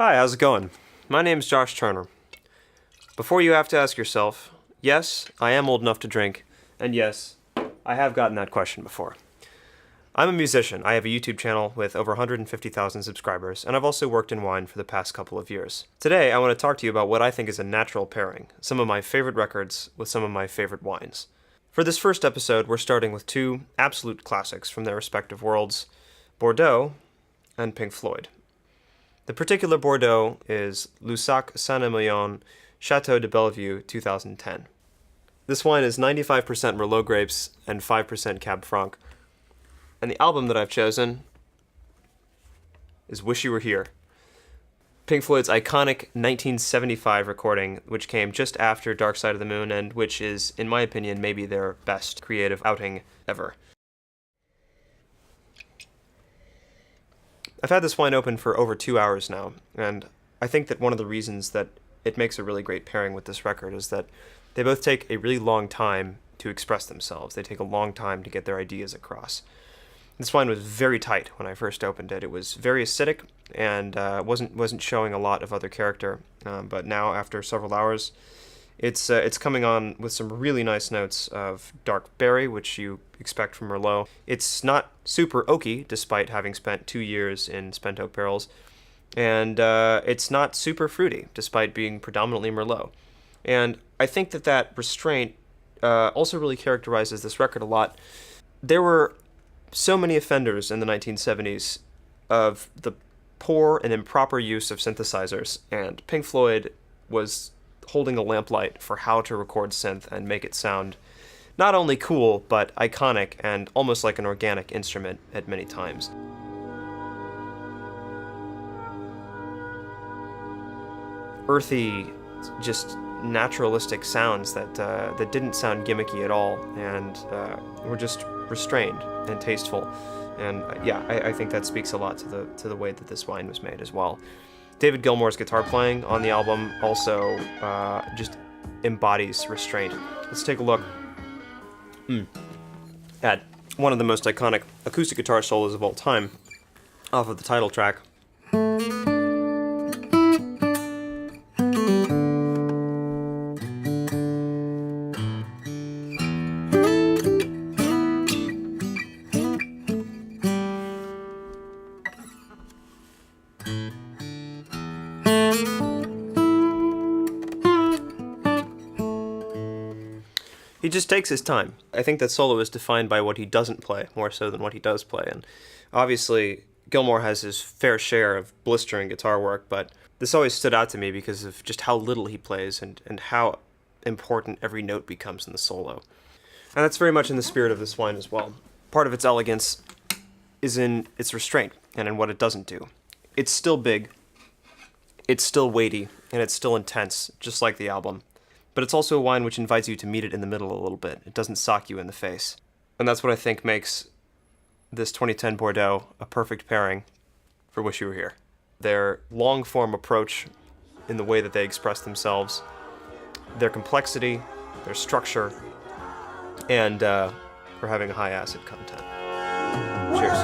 Hi, how's it going? My name's Josh Turner. Before you have to ask yourself, yes, I am old enough to drink, and yes, I have gotten that question before. I'm a musician. I have a YouTube channel with over 150,000 subscribers, and I've also worked in wine for the past couple of years. Today, I want to talk to you about what I think is a natural pairing, some of my favorite records with some of my favorite wines. For this first episode, we're starting with two absolute classics from their respective worlds, Bordeaux and Pink Floyd. The particular Bordeaux is Lussac Saint-Emilion Chateau de Bellevue 2010. This wine is 95% Merlot grapes and 5% Cab Franc. And the album that I've chosen is Wish You Were Here, Pink Floyd's iconic 1975 recording, which came just after Dark Side of the Moon and which is, in my opinion, maybe their best creative outing ever. I've had this wine open for over 2 hours now, and I think that one of the reasons that it makes a really great pairing with this record is that they both take a really long time to express themselves. They take a long time to get their ideas across. This wine was very tight when I first opened it. It was very acidic and wasn't showing a lot of other character, but now after several hours, it's coming on with some really nice notes of dark berry, which you expect from Merlot. It's not super oaky, despite having spent 2 years in spent oak barrels, and it's not super fruity, despite being predominantly Merlot. And I think that restraint also really characterizes this record a lot. There were so many offenders in the 1970s of the poor and improper use of synthesizers, and Pink Floyd was holding a lamplight for how to record synth and make it sound not only cool, but iconic and almost like an organic instrument at many times. Earthy, just naturalistic sounds that didn't sound gimmicky at all, and were just restrained and tasteful. And I think that speaks a lot to the way that this wine was made as well. David Gilmour's guitar playing on the album also just embodies restraint. Let's take a look at one of the most iconic acoustic guitar solos of all time off of the title track. He just takes his time. I think that solo is defined by what he doesn't play, more so than what he does play. And obviously, Gilmour has his fair share of blistering guitar work, but this always stood out to me because of just how little he plays and how important every note becomes in the solo. And that's very much in the spirit of this wine as well. Part of its elegance is in its restraint and in what it doesn't do. It's still big, it's still weighty, and it's still intense, just like the album. But it's also a wine which invites you to meet it in the middle a little bit. It doesn't sock you in the face. And that's what I think makes this 2010 Bordeaux a perfect pairing for Wish You Were Here. Their long-form approach in the way that they express themselves, their complexity, their structure, and for having a high acid content. Cheers.